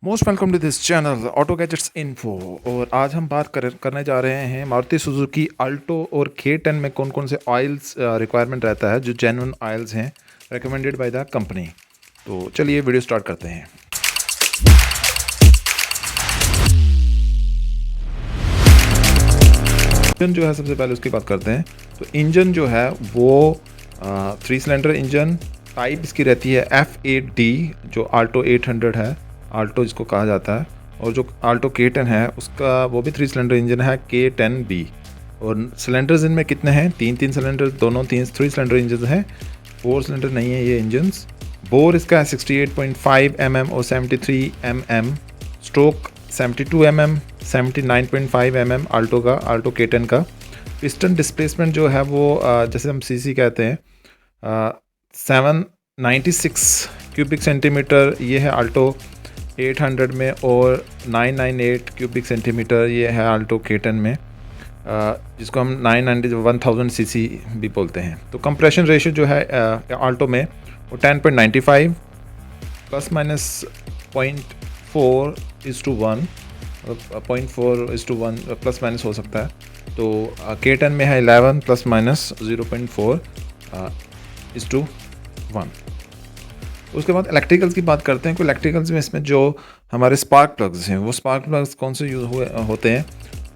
Most welcome to this channel auto gadgets info. और आज हम बात करने जा रहे हैं मारुति सुजुकी अल्टो और K10 में कौन कौन से ऑयल्स रिक्वायरमेंट रहता है जो जेन्युइन ऑयल्स हैं रिकमेंडेड बाय द कंपनी। तो चलिए वीडियो स्टार्ट करते हैं। इंजन जो है सबसे पहले उसकी बात करते हैं। तो इंजन जो है वो 3 सिलेंडर इंजन टाइप इसकी रहती है F8D जो आल्टो 800 है, आल्टो जिसको कहा जाता है। और जो आल्टो K10 है उसका वो भी 3 सिलेंडर इंजन है K10B। और सिलेंडर्स इनमें कितने हैं? तीन सिलेंडर, दोनों 3 सिलेंडर इंजन हैं, 4 सिलेंडर नहीं है ये इंजन्स। बोर इसका है 68.5 mm और 73 mm, stroke 72 mm, 79.5 mm Alto का, आल्टो K10 का। पिस्टन डिस्प्लेसमेंट जो है वो जैसे हम सीसी कहते हैं 796 क्यूबिक सेंटीमीटर ये है आल्टो 800 में, और 998 क्यूबिक सेंटीमीटर ये है आल्टो K10 में, जिसको हम 1000 सीसी भी बोलते हैं। तो कंप्रेशन रेशियो जो है आल्टो में वो 10.95 प्लस माइनस 0.4:1, 0.4:1 प्लस माइनस हो सकता है। तो K10 में है 11 प्लस माइनस 0.4:1। उसके बाद इलेक्ट्रिकल्स की बात करते हैं। कोई इलेक्ट्रिकल्स में इसमें जो हमारे स्पार्क प्लग्स हैं वो स्पार्क प्लग्स कौन से यूज़ होते हैं?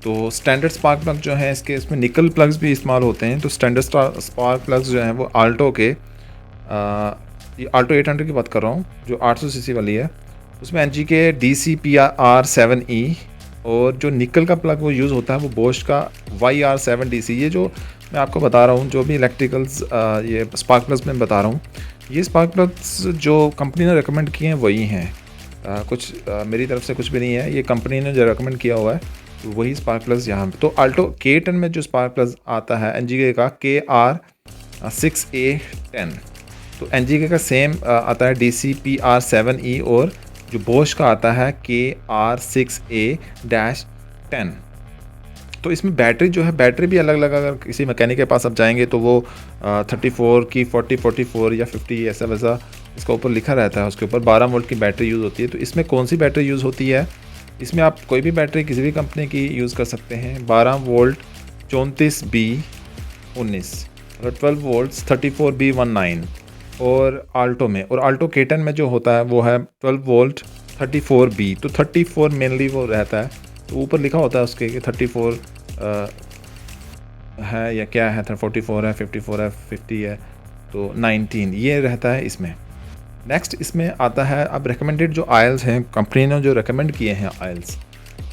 तो स्टैंडर्ड स्पार्क प्लग जो है इसके इसमें निकल प्लग्स भी इस्तेमाल होते हैं। तो स्टैंडर्ड स्पार्क प्लग्स जो हैं वो आल्टो के ये आल्टो 800 की बात कर रहा हूँ जो 800 सीसी वाली है, उसमें एनजी के DCPR7E। और जो निकल का प्लग वो यूज़ होता है वो बोश का YR7DC। ये जो मैं आपको बता रहा हूँ जो भी इलेक्ट्रिकल्स ये स्पार्क प्लग्स में बता रहा हूँ, ये स्पार्क प्लग्स जो कंपनी ने रेकमेंड किए हैं वही हैं। कुछ मेरी तरफ से कुछ भी नहीं है, ये कंपनी ने जो रेकमेंड किया हुआ है तो वही स्पार्क प्लग्स यहाँ पे। तो आल्टो K10 में जो स्पार्क प्लग्स आता है एनजीके का KR6A10, तो एनजीके का सेम आता है DCPR7E, और जो बोश का आता है KR6A-10। तो इसमें बैटरी जो है, बैटरी भी अलग अलग, अगर किसी मैकेनिक के पास आप जाएंगे तो वो 34 की 40 44 या 50 ऐसा वैसा इसका ऊपर लिखा रहता है, उसके ऊपर 12 वोल्ट की बैटरी यूज़ होती है। तो इसमें कौन सी बैटरी यूज़ होती है? इसमें आप कोई भी बैटरी किसी भी कंपनी की यूज़ कर सकते हैं। 12 वोल्ट 34B19 और 12 वोल्ट्स 34B19। और आल्टो में, और आल्टो K10 में जो होता है वो है 12 वोल्ट 34B। तो 34 मेनली वो रहता है, तो ऊपर लिखा होता है उसके कि 34 है या क्या है, 44 है, 54 है, 50 है, तो 19 ये रहता है इसमें। नेक्स्ट इसमें आता है अब रिकमेंडेड जो ऑयल्स हैं, कंपनी ने जो रिकमेंड किए हैं ऑयल्स,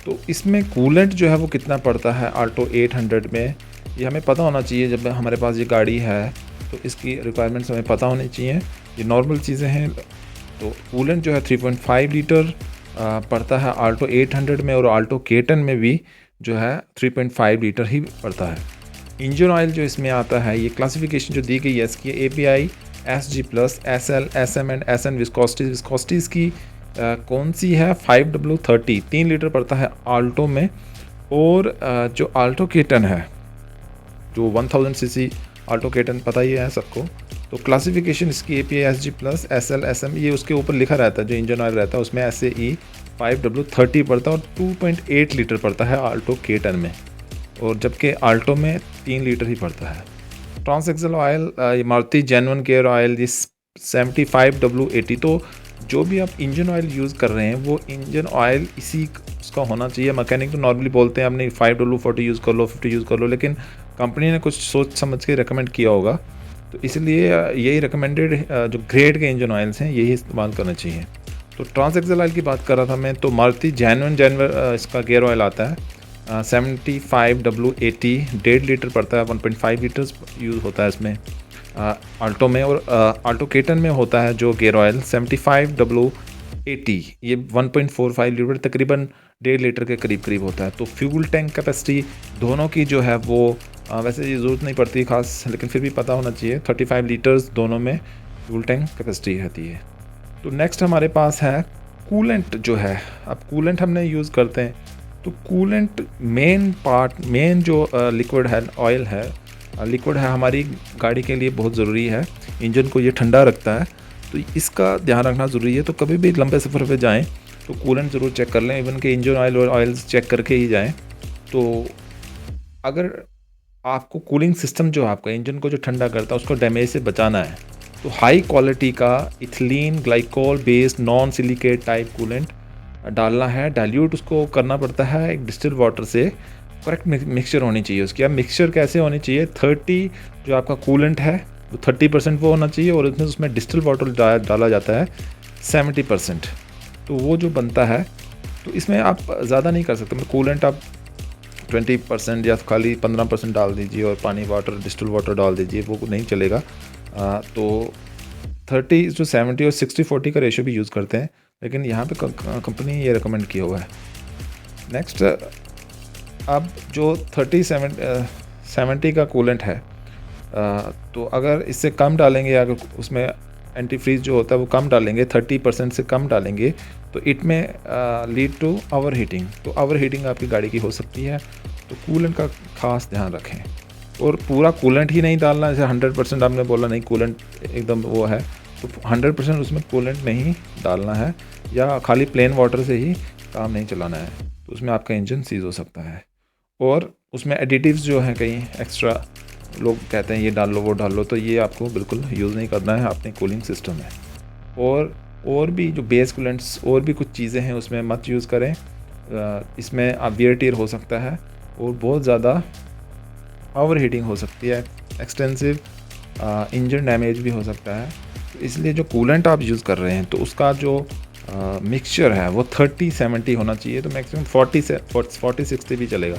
तो इसमें कूलेंट जो है वो कितना पड़ता है आल्टो 800 में, ये हमें पता होना चाहिए। जब हमारे पास ये गाड़ी है तो इसकी रिक्वायरमेंट्स हमें पता होनी चाहिए, ये नॉर्मल चीज़ें हैं। तो कूलेंट जो है 3.5 लीटर पड़ता है आल्टो 800 में, और आल्टो K10 में भी जो है 3.5 लीटर ही पड़ता है। इंजन ऑयल जो इसमें आता है, ये क्लासिफिकेशन जो दी गई है इसकी API SG+, SL, SM and SN विस्कोसिटीज़ की कौन सी है? 5W30 3 लीटर पड़ता है आल्टो में। और जो आल्टो K10 है जो 1000 सीसी आल्टो K10 पता ही है सबको, तो क्लासिफिकेशन इसकी API SG+, SL, SM ये उसके ऊपर लिखा रहता है। जो इंजन ऑयल रहता है उसमें SAE 5W30 पड़ता है और 2.8 लीटर पड़ता है आल्टो K10 में, और जबकि आल्टो में 3 लीटर ही पड़ता है। ट्रांसएक्सल ऑयल, ये मारुति जेन्युइन केयर ऑयल, ये 75W80। तो जो भी आप इंजन ऑयल यूज़ कर रहे हैं वो इंजन ऑयल इसी उसका होना चाहिए। मैकेनिक तो नॉर्मली बोलते हैं आपने 5W40 यूज़ कर लो, 50 यूज़ कर लो, लेकिन कंपनी ने कुछ सोच समझ के रेकमेंड किया होगा, तो इसलिए यही रिकमेंडेड जो ग्रेड के इंजन ऑयल्स हैं यही इस्तेमाल करना चाहिए। तो ट्रांसएक्सल ऑयल की बात कर रहा था मैं, तो मारुति जेन्युइन इसका गेयर ऑयल आता है 75W80, 1.5 लीटर पड़ता है, 1.5 लीटर्स यूज़ होता है इसमें आल्टो में। और आल्टो K10 में होता है जो गेयर ऑयल 75W80, ये 1.45 लीटर तकरीबन 1.5 लीटर के करीब होता है। तो फ्यूल टैंक कैपेसिटी दोनों की जो है वो वैसे ये ज़रूरत नहीं पड़ती खास, लेकिन फिर भी पता होना चाहिए 35 लीटर्स दोनों में फ्यूल टैंक कैपेसिटी रहती है। तो नेक्स्ट हमारे पास है कूलेंट जो है। अब कूलेंट हमने यूज़ करते हैं, तो कूलेंट मेन जो लिक्विड है, ऑयल है, लिक्विड है, हमारी गाड़ी के लिए बहुत ज़रूरी है। इंजन को ये ठंडा रखता है, तो इसका ध्यान रखना ज़रूरी है। तो कभी भी लंबे सफ़र पे जाएं तो कूलेंट ज़रूर चेक कर लें, इवन कि इंजन ऑयल और ऑयल्स चेक करके ही जाएँ। तो अगर आपको कूलिंग सिस्टम जो आपका इंजन को जो ठंडा करता है उसको डैमेज से बचाना है, तो हाई क्वालिटी का ethylene glycol based non silicate type coolant डालना है। डाइल्यूट उसको करना पड़ता है एक डिस्टिल्ड वाटर से। करेक्ट मिक्सचर होनी चाहिए उसकी। अब मिक्सचर कैसे होनी चाहिए, 30 जो आपका कूलेंट है वो 30% वो होना चाहिए, और उसमें डिस्टिल्ड वाटर डाला जाता है 70%। तो वो जो बनता है, तो इसमें आप ज़्यादा नहीं कर सकते। मतलब कूलेंट आप 20% या खाली 15% डाल दीजिए और पानी वाटर डिस्टिल्ड वाटर डाल दीजिए, वो नहीं चलेगा। तो 30:70 और 60:40 का रेशो भी यूज़ करते हैं, लेकिन यहाँ पे कंपनी ये रिकमेंड किया हुआ है। नेक्स्ट, अब जो 70 का कूलेंट है, तो अगर इससे कम डालेंगे, अगर उसमें एंटी फ्रीज जो होता है वो कम डालेंगे, 30% से कम डालेंगे, तो इट में लीड टू ओवर हीटिंग। तो ओवर हीटिंग आपकी गाड़ी की हो सकती है। तो कूलेंट का खास ध्यान रखें, और पूरा कूलेंट ही नहीं डालना। जैसे 100% आपने बोला नहीं कूलेंट एकदम वो है, तो 100% उसमें कूलेंट नहीं डालना है, या खाली प्लेन वाटर से ही काम नहीं चलाना है, तो उसमें आपका इंजन सीज हो सकता है। और उसमें एडिटिव्स जो हैं कई एक्स्ट्रा, लोग कहते हैं ये डाल लो वो डाल लो, तो ये आपको बिल्कुल यूज़ नहीं करना है अपने कूलिंग सिस्टम में। और भी जो बेस कूलेंट्स और भी कुछ चीज़ें हैं उसमें मत यूज़ करें। इसमें आप वियर टियर हो सकता है, और बहुत ज़्यादा ओवर हीटिंग हो सकती है, एक्सटेंसिव इंजन डैमेज भी हो सकता है। तो इसलिए जो कूलेंट आप यूज़ कर रहे हैं, तो उसका जो मिक्सचर है वो 30-70 होना चाहिए। तो मैक्सिमम 40-60 भी चलेगा।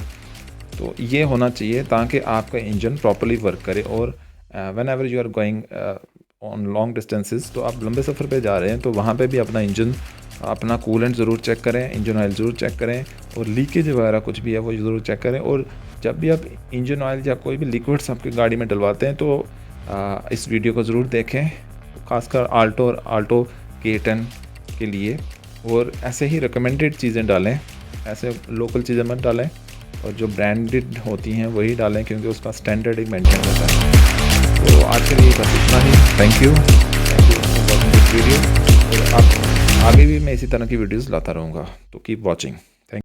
तो ये होना चाहिए ताकि आपका इंजन प्रॉपर्ली वर्क करे। और whenever you are going on long distances, तो आप लंबे सफ़र पे जा रहे हैं, तो वहाँ पे भी अपना इंजन, अपना कूलेंट ज़रूर चेक करें, इंजन ऑयल ज़रूर चेक करें, और लीकेज वगैरह कुछ भी है वो ज़रूर चेक करें। और जब भी आप इंजन ऑयल या कोई भी लिक्विड्स आपकी गाड़ी में डलवाते हैं, तो इस वीडियो को ज़रूर देखें, खासकर आल्टो और आल्टो K10 के लिए। और ऐसे ही रिकमेंडेड चीज़ें डालें, ऐसे लोकल चीज़ें मत डालें, और जो ब्रांडेड होती हैं वही डालें, क्योंकि उसका स्टैंडर्ड एक मेंटेन होता है। तो आज के लिए बस इतना ही। Thank you for watching this video. और आप आगे भी मैं इसी तरह की वीडियोस लाता रहूँगा, तो कीप वॉचिंग।